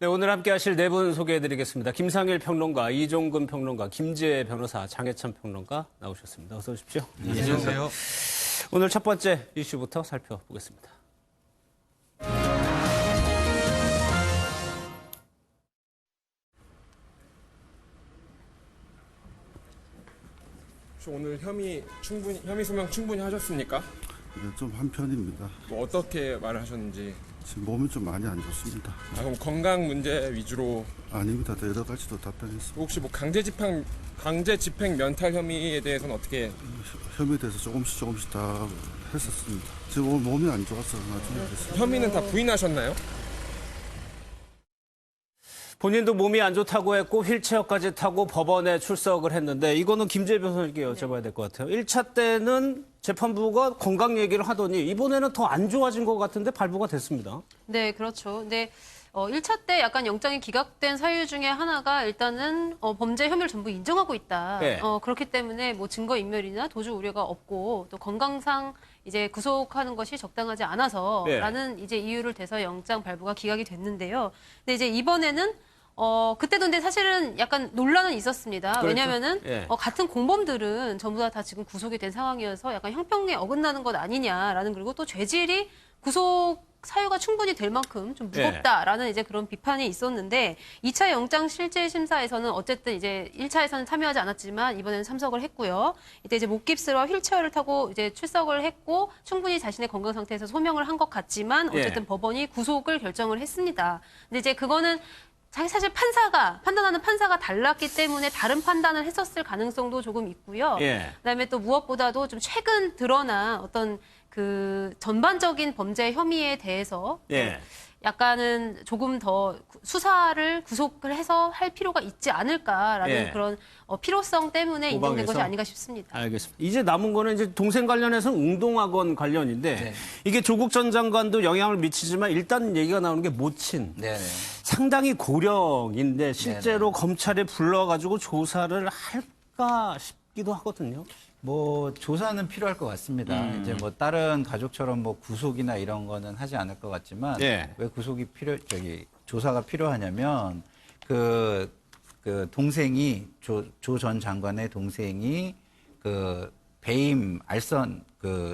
네, 오늘 함께 하실 네 분 소개해드리겠습니다. 김상일 평론가, 이종근 평론가, 김지혜 변호사, 장혜찬 평론가 나오셨습니다. 어서 오십시오. 안녕하세요. 오늘 첫 번째 이슈부터 살펴보겠습니다. 오늘 혐의 소명 충분히 하셨습니까? 네, 좀 한편입니다. 뭐 어떻게 말을 하셨는지. 지금 몸이 좀 많이 안 좋습니다. 그럼 건강 문제 위주로. 아닙니다. 여러 가지도 답변했습니다. 혹시 뭐 강제 집행 면탈 혐의에 대해서는 어떻게? 혐의에 대해서 조금씩 다 했었습니다. 지금 몸이 안 좋아서 나중에 했습니다. 혐의는 다 부인하셨나요? 본인도 몸이 안 좋다고 했고 휠체어까지 타고 법원에 출석을 했는데 이거는 김지혜 변호사님께 여쭤봐야 될 것 같아요. 1차 때는 재판부가 건강 얘기를 하더니 이번에는 더 안 좋아진 것 같은데 발부가 됐습니다. 네, 그렇죠. 근데 1차 때 약간 영장이 기각된 사유 중에 하나가 일단은 범죄 혐의를 전부 인정하고 있다. 네. 그렇기 때문에 뭐 증거인멸이나 도주 우려가 없고 또 건강상 이제 구속하는 것이 적당하지 않아서라는 이제 이유를 대서 영장 발부가 기각이 됐는데요. 근데 이제 이번에는 그때도 근데 사실은 약간 논란은 있었습니다. 그렇죠. 왜냐면은 예. 같은 공범들은 전부 다 지금 구속이 된 상황이어서 약간 형평에 어긋나는 것 아니냐라는, 그리고 또 죄질이 구속 사유가 충분히 될 만큼 좀 무겁다라는 이제 그런 비판이 있었는데 2차 영장 실질 심사에서는 어쨌든 이제 1차에서는 참여하지 않았지만 이번에는 참석을 했고요. 이때 이제 목깁스와 휠체어를 타고 이제 출석을 했고 충분히 자신의 건강 상태에서 소명을 한 것 같지만 어쨌든 법원이 구속을 결정을 했습니다. 근데 이제 그거는 사실 판단하는 판사가 달랐기 때문에 다른 판단을 했었을 가능성도 조금 있고요. 그다음에 또 무엇보다도 좀 최근 드러난 어떤 그 전반적인 범죄 혐의에 대해서 약간은 조금 더 수사를 구속을 해서 할 필요가 있지 않을까라는 그런 필요성 때문에 인정된 것이 아닌가 싶습니다. 알겠습니다. 이제 남은 거는 이제 동생 관련해서는 웅동학원 관련인데 이게 조국 전 장관도 영향을 미치지만 일단 얘기가 나오는 게 모친. 상당히 고령인데 실제로 검찰에 불러가지고 조사를 할까 싶기도 하거든요. 뭐 조사는 필요할 것 같습니다. 이제 뭐 다른 가족처럼 뭐 구속이나 이런 거는 하지 않을 것 같지만 왜 구속이 조사가 필요하냐면 그 동생이 조 전 장관의 동생이 그 배임 알선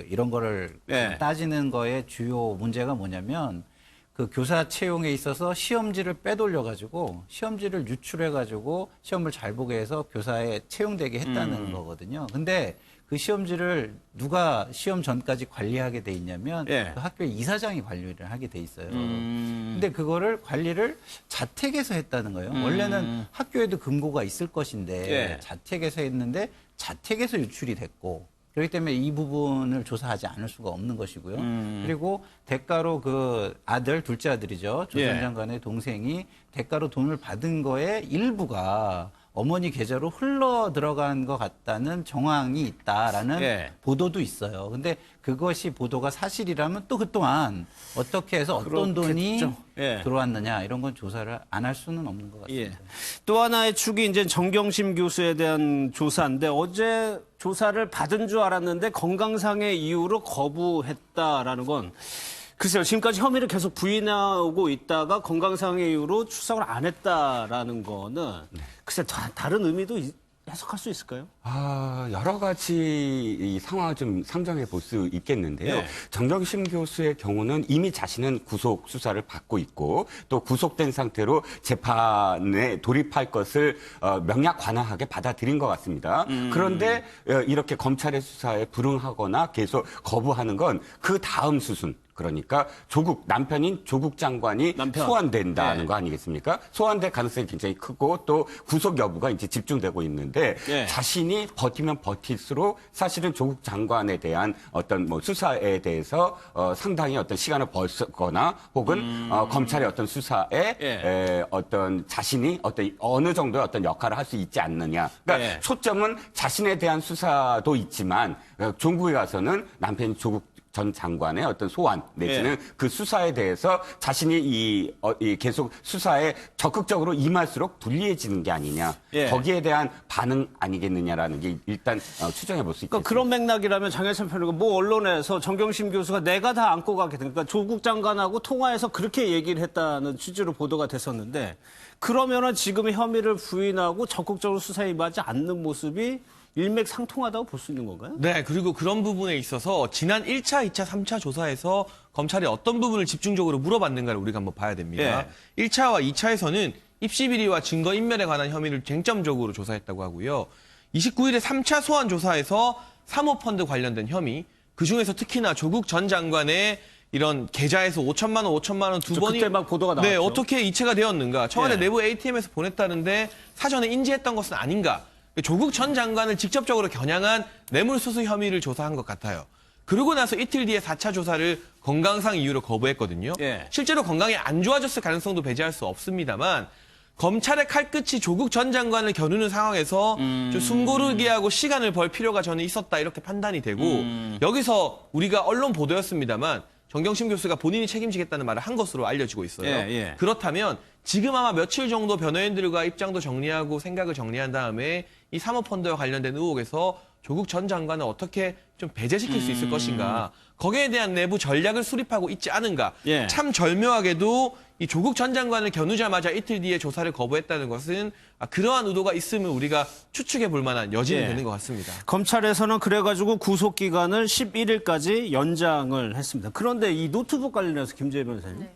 이런 거를 따지는 거에 주요 문제가 뭐냐면 그 교사 채용에 있어서 시험지를 빼돌려가지고 시험지를 유출해가지고 시험을 잘 보게 해서 교사에 채용되게 했다는 거거든요. 근데 그 시험지를 누가 시험 전까지 관리하게 돼 있냐면 그 학교의 이사장이 관리를 하게 돼 있어요. 근데 그거를 관리를 자택에서 했다는 거예요. 원래는 학교에도 금고가 있을 것인데 자택에서 했는데 자택에서 유출이 됐고 그렇기 때문에 이 부분을 조사하지 않을 수가 없는 것이고요. 그리고 대가로 그 아들, 둘째 아들이죠. 조 전 장관의 동생이 대가로 돈을 받은 거에 일부가 어머니 계좌로 흘러 들어간 것 같다는 정황이 있다라는 보도도 있어요. 근데 그것이 보도가 사실이라면 또 그 또한 어떻게 해서 어떤 돈이 들어왔느냐 이런 건 조사를 안 할 수는 없는 것 같습니다. 또 하나의 축이 이제 정경심 교수에 대한 조사인데 어제 조사를 받은 줄 알았는데 건강상의 이유로 거부했다라는 건 글쎄요, 지금까지 혐의를 계속 부인하고 있다가 건강상의 이유로 출석을 안 했다라는 거는 글쎄 다른 의미도 해석할 수 있을까요? 여러 가지 이 상황을 좀 상정해 볼 수 있겠는데요. 정경심 교수의 경우는 이미 자신은 구속 수사를 받고 있고 또 구속된 상태로 재판에 돌입할 것을 명약 관화하게 받아들인 것 같습니다. 그런데 이렇게 검찰의 수사에 불응하거나 계속 거부하는 건 그 다음 수순. 그러니까 남편인 조국 장관이 소환된다는 거 아니겠습니까? 소환될 가능성이 굉장히 크고 또 구속 여부가 이제 집중되고 있는데 자신이 버티면 버틸수록 사실은 조국 장관에 대한 어떤 뭐 수사에 대해서 상당히 어떤 시간을 벌거나 혹은 검찰의 어떤 수사에 어떤 자신이 어느 정도의 어떤 역할을 할 수 있지 않느냐. 그러니까 초점은 자신에 대한 수사도 있지만 종국에 가서는 남편인 조국 전 장관의 어떤 소환 내지는 그 수사에 대해서 자신이 계속 수사에 적극적으로 임할수록 불리해지는 게 아니냐. 거기에 대한 반응 아니겠느냐라는 게 일단 추정해 볼 수 있겠습니다. 그러니까 그런 맥락이라면 장혜찬 평론가 뭐 언론에서 정경심 교수가 내가 다 안고 가겠다. 그러니까 조국 장관하고 통화해서 그렇게 얘기를 했다는 취지로 보도가 됐었는데 그러면은 지금 혐의를 부인하고 적극적으로 수사에 임하지 않는 모습이 일맥상통하다고 볼 수 있는 건가요? 네, 그리고 그런 부분에 있어서 지난 1차, 2차, 3차 조사에서 검찰이 어떤 부분을 집중적으로 물어봤는가를 우리가 한번 봐야 됩니다. 1차와 2차에서는 입시 비리와 증거 인멸에 관한 혐의를 쟁점적으로 조사했다고 하고요. 29일에 3차 소환 조사에서 사모펀드 관련된 혐의, 그중에서 특히나 조국 전 장관의 이런 계좌에서 5천만 원 두 번이 그때 막 보도가 나왔죠. 네, 어떻게 이체가 되었는가? 청와대 내부 ATM에서 보냈다는데 사전에 인지했던 것은 아닌가? 조국 전 장관을 직접적으로 겨냥한 뇌물수수 혐의를 조사한 것 같아요. 그러고 나서 이틀 뒤에 4차 조사를 건강상 이유로 거부했거든요. 실제로 건강이 안 좋아졌을 가능성도 배제할 수 없습니다만 검찰의 칼끝이 조국 전 장관을 겨누는 상황에서 좀 숨고르게 하고 시간을 벌 필요가 저는 있었다 이렇게 판단이 되고 여기서 우리가 언론 보도였습니다만 정경심 교수가 본인이 책임지겠다는 말을 한 것으로 알려지고 있어요. 그렇다면 지금 아마 며칠 정도 변호인들과 입장도 정리하고 생각을 정리한 다음에 이 사모펀드와 관련된 의혹에서 조국 전 장관을 어떻게 좀 배제시킬 수 있을 것인가. 거기에 대한 내부 전략을 수립하고 있지 않은가. 참 절묘하게도 이 조국 전 장관을 겨누자마자 이틀 뒤에 조사를 거부했다는 것은 그러한 의도가 있으면 우리가 추측해 볼 만한 여지는 되는 것 같습니다. 검찰에서는 그래가지고 구속기간을 11일까지 연장을 했습니다. 그런데 이 노트북 관련해서 김재희 변호사님.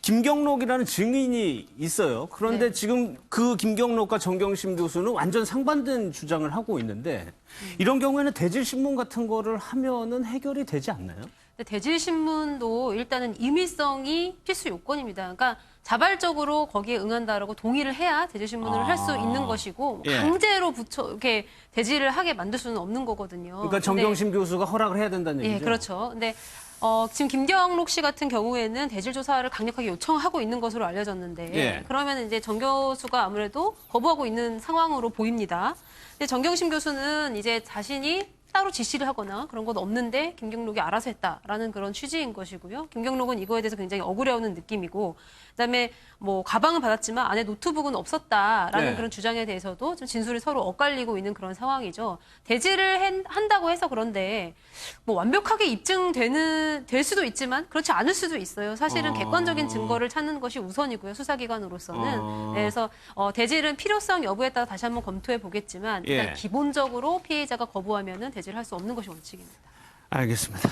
김경록이라는 증인이 있어요. 그런데 지금 그 김경록과 정경심 교수는 완전 상반된 주장을 하고 있는데 이런 경우에는 대질신문 같은 거를 하면은 해결이 되지 않나요? 대질신문도 일단은 임의성이 필수 요건입니다. 그러니까 자발적으로 거기에 응한다라고 동의를 해야 대질신문을 할 수 있는 것이고 강제로 이렇게 대질을 하게 만들 수는 없는 거거든요. 그러니까 정경심 교수가 허락을 해야 된다는 얘기죠? 예, 그렇죠. 근데 지금 김경록 씨 같은 경우에는 대질 조사를 강력하게 요청하고 있는 것으로 알려졌는데 그러면 이제 정 교수가 아무래도 거부하고 있는 상황으로 보입니다. 근데 정경심 교수는 이제 자신이 따로 지시를 하거나 그런 건 없는데 김경록이 알아서 했다라는 그런 취지인 것이고요. 김경록은 이거에 대해서 굉장히 억울해하는 느낌이고 그다음에 뭐 가방은 받았지만 안에 노트북은 없었다라는 그런 주장에 대해서도 좀 진술이 서로 엇갈리고 있는 그런 상황이죠. 대질을 한다고 해서 그런데 뭐 완벽하게 입증될 수도 있지만 그렇지 않을 수도 있어요. 사실은 객관적인 증거를 찾는 것이 우선이고요. 수사기관으로서는. 그래서 대질은 필요성 여부에 따라 다시 한번 검토해 보겠지만 일단 기본적으로 피해자가 거부하면은 대질할 수 없는 것이 원칙입니다. 알겠습니다.